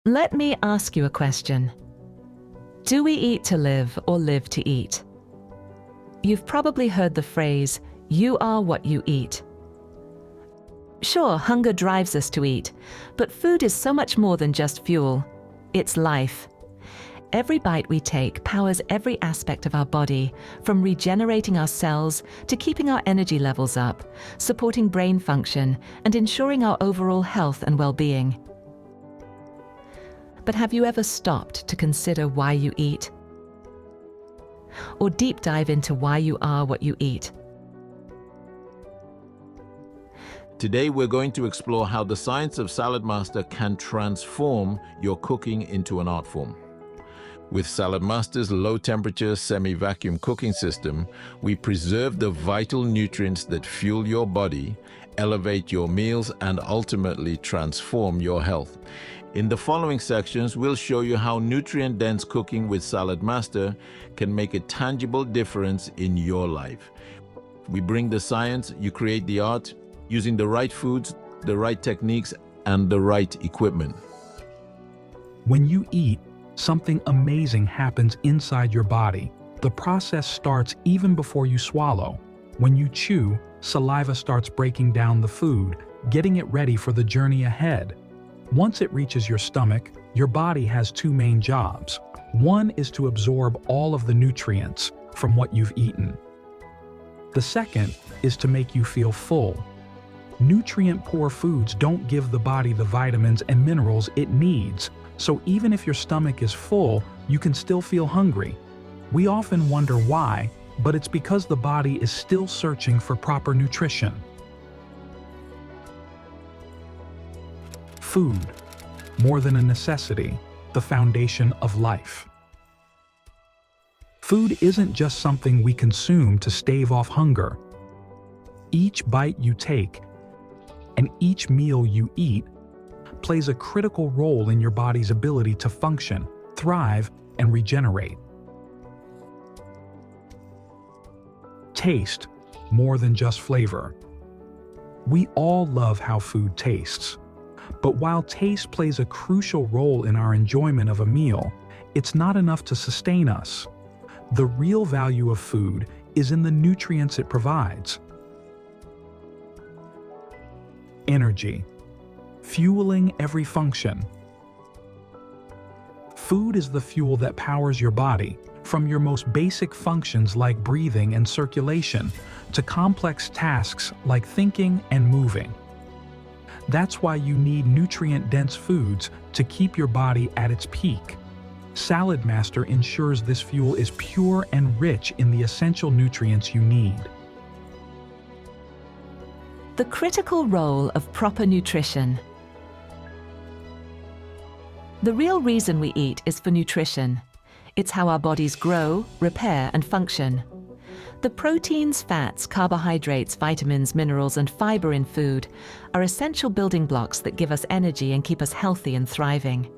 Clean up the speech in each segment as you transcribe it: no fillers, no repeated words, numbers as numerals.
Let me ask you a question. Do we eat to live or live to eat? You've probably heard the phrase, "You are what you eat." Sure, hunger drives us to eat, but food is so much more than just fuel. It's life. Every bite we take powers every aspect of our body, from regenerating our cells to keeping our energy levels up, supporting brain function, and ensuring our overall health and well-being. But have you ever stopped to consider why you eat? Or deep dive into why you are what you eat? Today, we're going to explore how the science of Saladmaster can transform your cooking into an art form. With Saladmaster's low-temperature semi-vacuum cooking system, we preserve the vital nutrients that fuel your body, elevate your meals, and ultimately transform your health. In the following sections, we'll show you how nutrient-dense cooking with Saladmaster can make a tangible difference in your life. We bring the science, you create the art, using the right foods, the right techniques, and the right equipment. When you eat, something amazing happens inside your body. The process starts even before you swallow. When you chew, saliva starts breaking down the food, getting it ready for the journey ahead. Once it reaches your stomach, your body has two main jobs. One is to absorb all of the nutrients from what you've eaten. The second is to make you feel full. Nutrient-poor foods don't give the body the vitamins and minerals it needs, so even if your stomach is full, you can still feel hungry. We often wonder why, but it's because the body is still searching for proper nutrition. Food, more than a necessity, the foundation of life. Food isn't just something we consume to stave off hunger. Each bite you take and each meal you eat plays a critical role in your body's ability to function, thrive, and regenerate. Taste, more than just flavor. We all love how food tastes. But while taste plays a crucial role in our enjoyment of a meal, it's not enough to sustain us. The real value of food is in the nutrients it provides. Energy, fueling every function. Food is the fuel that powers your body, from your most basic functions like breathing and circulation, to complex tasks like thinking and moving. That's why you need nutrient-dense foods to keep your body at its peak. Saladmaster ensures this fuel is pure and rich in the essential nutrients you need. The critical role of proper nutrition. The real reason we eat is for nutrition. It's how our bodies grow, repair, and function. The proteins, fats, carbohydrates, vitamins, minerals, and fiber in food are essential building blocks that give us energy and keep us healthy and thriving.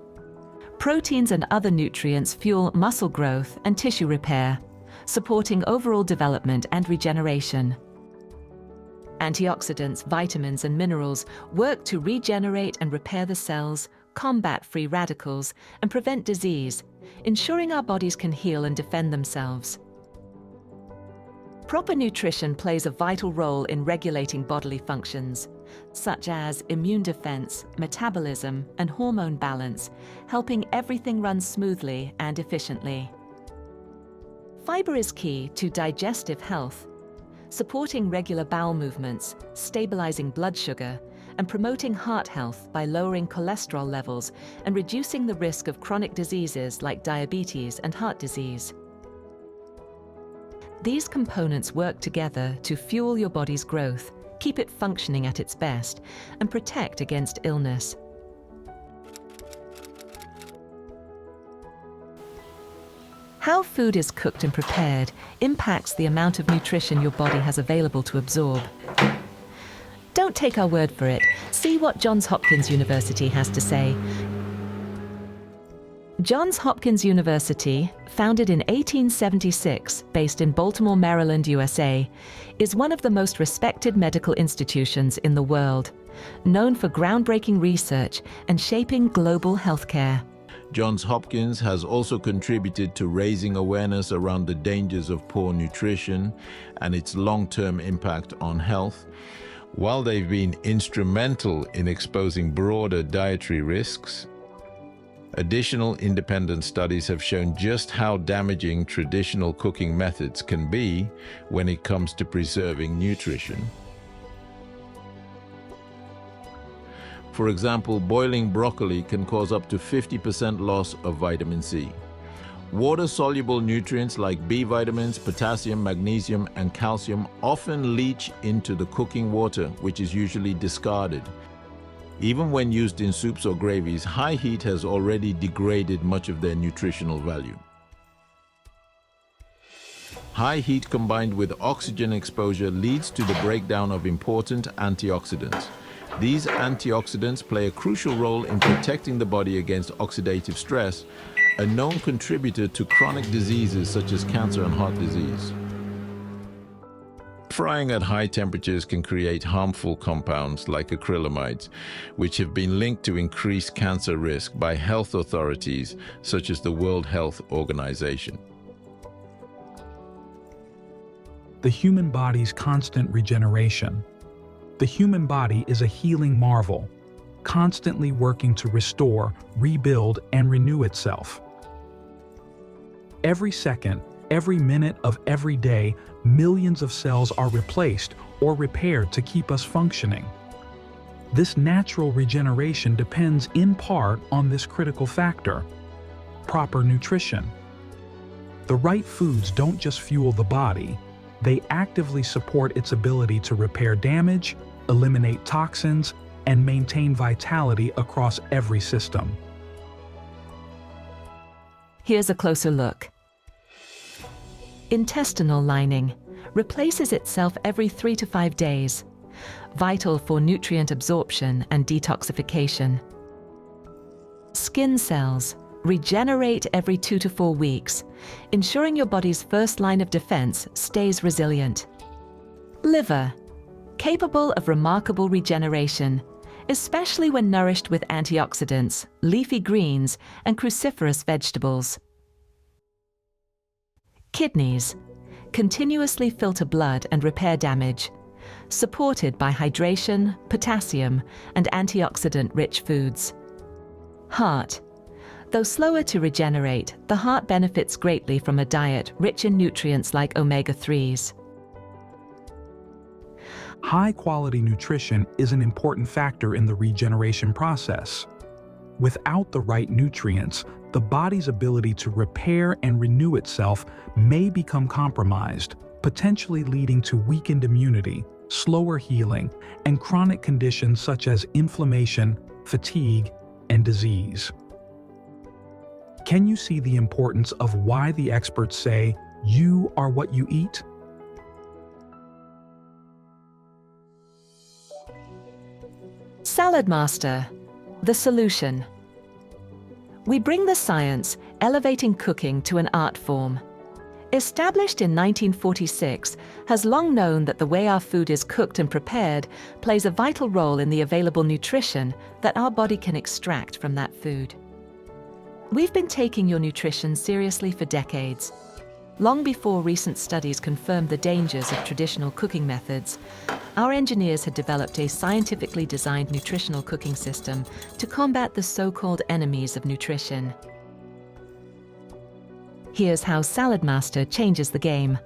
Proteins and other nutrients fuel muscle growth and tissue repair, supporting overall development and regeneration. Antioxidants, vitamins, and minerals work to regenerate and repair the cells, combat free radicals, and prevent disease, ensuring our bodies can heal and defend themselves. Proper nutrition plays a vital role in regulating bodily functions, such as immune defense, metabolism, and hormone balance, helping everything run smoothly and efficiently. Fiber is key to digestive health, supporting regular bowel movements, stabilizing blood sugar, and promoting heart health by lowering cholesterol levels and reducing the risk of chronic diseases like diabetes and heart disease. These components work together to fuel your body's growth, keep it functioning at its best, and protect against illness. How food is cooked and prepared impacts the amount of nutrition your body has available to absorb. Don't take our word for it. See what Johns Hopkins University has to say. Johns Hopkins University, founded in 1876, based in Baltimore, Maryland, USA, is one of the most respected medical institutions in the world, known for groundbreaking research and shaping global healthcare. Johns Hopkins has also contributed to raising awareness around the dangers of poor nutrition and its long-term impact on health. While they've been instrumental in exposing broader dietary risks, additional independent studies have shown just how damaging traditional cooking methods can be when it comes to preserving nutrition. For example, boiling broccoli can cause up to 50% loss of vitamin C. Water-soluble nutrients like B vitamins, potassium, magnesium, and calcium often leach into the cooking water, which is usually discarded. Even when used in soups or gravies, high heat has already degraded much of their nutritional value. High heat combined with oxygen exposure leads to the breakdown of important antioxidants. These antioxidants play a crucial role in protecting the body against oxidative stress, a known contributor to chronic diseases such as cancer and heart disease. Frying at high temperatures can create harmful compounds like acrylamides, which have been linked to increased cancer risk by health authorities such as the World Health Organization. The human body's constant regeneration. The human body is a healing marvel, constantly working to restore, rebuild, and renew itself. Every second, every minute of every day, millions of cells are replaced or repaired to keep us functioning. This natural regeneration depends in part on this critical factor: proper nutrition. The right foods don't just fuel the body, they actively support its ability to repair damage, eliminate toxins, and maintain vitality across every system. Here's a closer look. Intestinal lining replaces itself every 3 to 5 days, vital for nutrient absorption and detoxification. Skin cells regenerate every 2 to 4 weeks, ensuring your body's first line of defense stays resilient. Liver, capable of remarkable regeneration, especially when nourished with antioxidants, leafy greens, and cruciferous vegetables. Kidneys continuously filter blood and repair damage, supported by hydration, potassium, and antioxidant-rich foods. Heart. Though slower to regenerate, the heart benefits greatly from a diet rich in nutrients like omega-3s. High-quality nutrition is an important factor in the regeneration process. Without the right nutrients, the body's ability to repair and renew itself may become compromised, potentially leading to weakened immunity, slower healing, and chronic conditions such as inflammation, fatigue, and disease. Can you see the importance of why the experts say, "You are what you eat"? Saladmaster, the solution. We bring the science, elevating cooking to an art form. Established in 1946, has long known that the way our food is cooked and prepared plays a vital role in the available nutrition that our body can extract from that food. We've been taking your nutrition seriously for decades. Long before recent studies confirmed the dangers of traditional cooking methods, our engineers had developed a scientifically designed nutritional cooking system to combat the so-called enemies of nutrition. Here's how Saladmaster changes the game.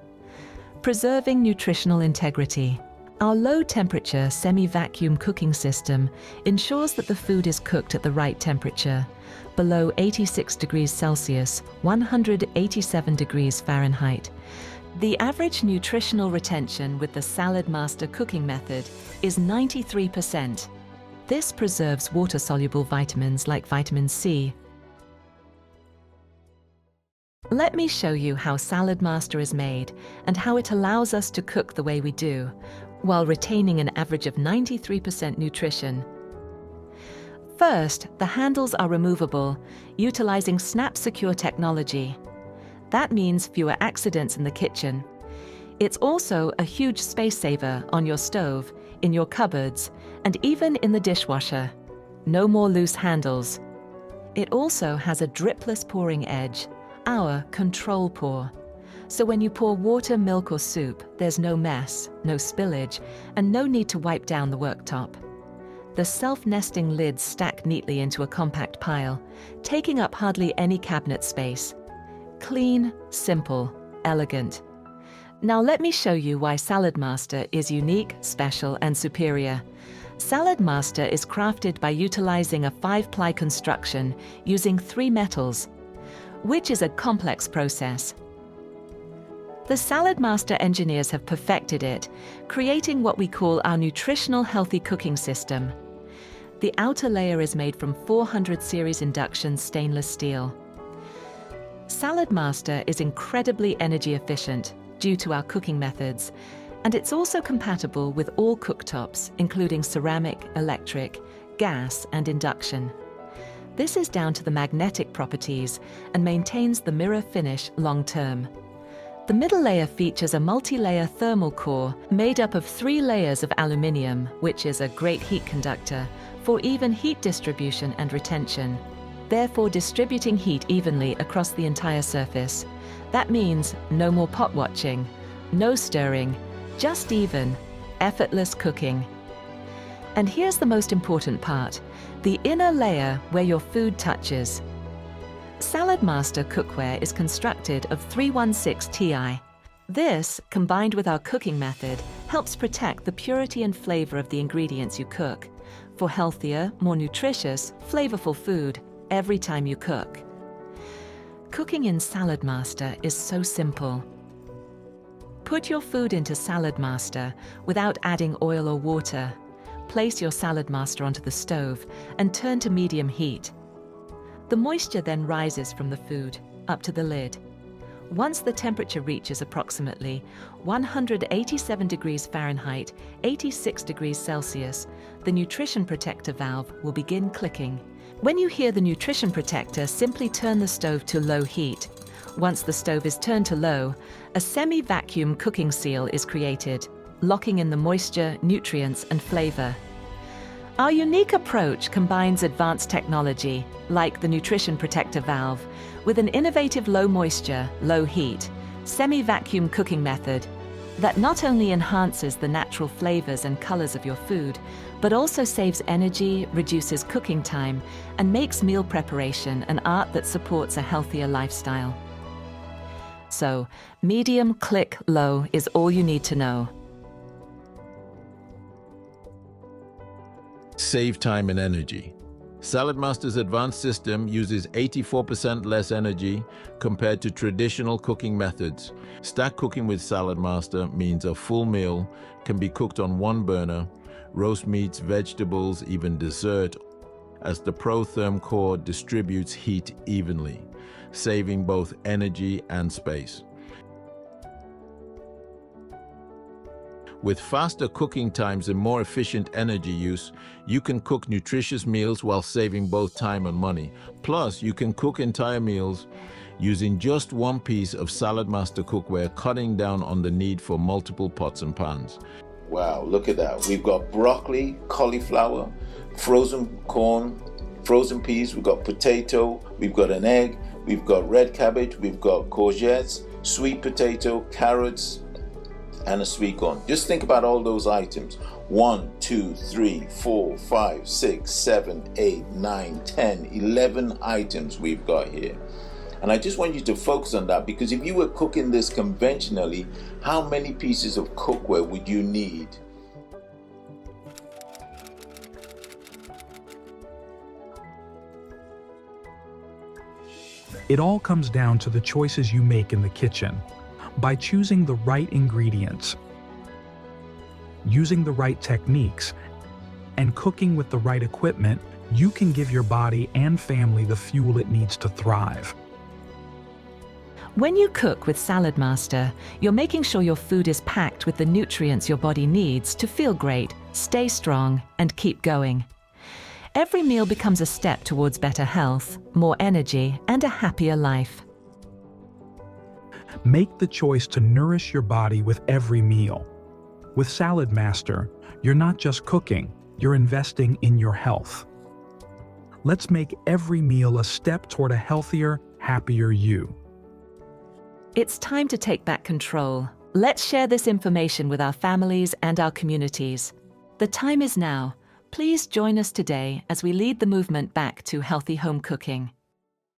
Preserving nutritional integrity. Our low-temperature semi-vacuum cooking system ensures that the food is cooked at the right temperature, below 86 degrees Celsius, 187 degrees Fahrenheit. The average nutritional retention with the Saladmaster cooking method is 93%. This preserves water-soluble vitamins like vitamin C. Let me show you how Saladmaster is made and how it allows us to cook the way we do, while retaining an average of 93% nutrition. First, the handles are removable, utilizing Snap Secure technology. That means fewer accidents in the kitchen. It's also a huge space saver on your stove, in your cupboards, and even in the dishwasher. No more loose handles. It also has a dripless pouring edge, our control pour. So when you pour water, milk, or soup, there's no mess, no spillage, and no need to wipe down the worktop. The self-nesting lids stack neatly into a compact pile, taking up hardly any cabinet space. Clean, simple, elegant. Now let me show you why Saladmaster is unique, special, and superior. Saladmaster is crafted by utilizing a 5-ply construction using 3 metals, which is a complex process. The Saladmaster engineers have perfected it, creating what we call our nutritional healthy cooking system. The outer layer is made from 400 series induction stainless steel. Saladmaster is incredibly energy efficient due to our cooking methods, and it's also compatible with all cooktops, including ceramic, electric, gas, and induction. This is down to the magnetic properties and maintains the mirror finish long-term. The middle layer features a multi-layer thermal core made up of 3 layers of aluminium, which is a great heat conductor, for even heat distribution and retention, therefore distributing heat evenly across the entire surface. That means no more pot watching, no stirring, just even, effortless cooking. And here's the most important part, the inner layer where your food touches. Saladmaster cookware is constructed of 316 Ti. This, combined with our cooking method, helps protect the purity and flavor of the ingredients you cook, for healthier, more nutritious, flavorful food every time you cook. Cooking in Saladmaster is so simple. Put your food into Saladmaster without adding oil or water. Place your Saladmaster onto the stove and turn to medium heat. The moisture then rises from the food up to the lid. Once the temperature reaches approximately 187 degrees Fahrenheit, 86 degrees Celsius, the Nutrition Protector valve will begin clicking. When you hear the Nutrition Protector, simply turn the stove to low heat. Once the stove is turned to low, a semi-vacuum cooking seal is created, locking in the moisture, nutrients, and flavor. Our unique approach combines advanced technology, like the Nutrition Protector valve, with an innovative low moisture, low heat, semi-vacuum cooking method that not only enhances the natural flavors and colors of your food, but also saves energy, reduces cooking time, and makes meal preparation an art that supports a healthier lifestyle. So, medium, click, low is all you need to know. Save time and energy. Saladmaster's advanced system uses 84% less energy compared to traditional cooking methods. Stack cooking with Saladmaster means a full meal can be cooked on one burner, roast meats, vegetables, even dessert, as the ProTherm core distributes heat evenly, saving both energy and space. With faster cooking times and more efficient energy use, you can cook nutritious meals while saving both time and money. Plus, you can cook entire meals using just one piece of Saladmaster cookware, cutting down on the need for multiple pots and pans. Wow, look at that. We've got broccoli, cauliflower, frozen corn, frozen peas, we've got potato, we've got an egg, we've got red cabbage, we've got courgettes, sweet potato, carrots, and a sweet corn. Just think about all those items. 1, 2, 3, 4, 5, 6, 7, 8, 9, 10, 11 items we've got here. And I just want you to focus on that, because if you were cooking this conventionally, how many pieces of cookware would you need? It all comes down to the choices you make in the kitchen. By choosing the right ingredients, using the right techniques, and cooking with the right equipment, you can give your body and family the fuel it needs to thrive. When you cook with Saladmaster, you're making sure your food is packed with the nutrients your body needs to feel great, stay strong, and keep going. every meal becomes a step towards better health, more energy, and a happier life. Make the choice to nourish your body with every meal. With Saladmaster, you're not just cooking, you're investing in your health. Let's make every meal a step toward a healthier, happier you. It's time to take back control. Let's share this information with our families and our communities. The time is now. Please join us today as we lead the movement back to healthy home cooking.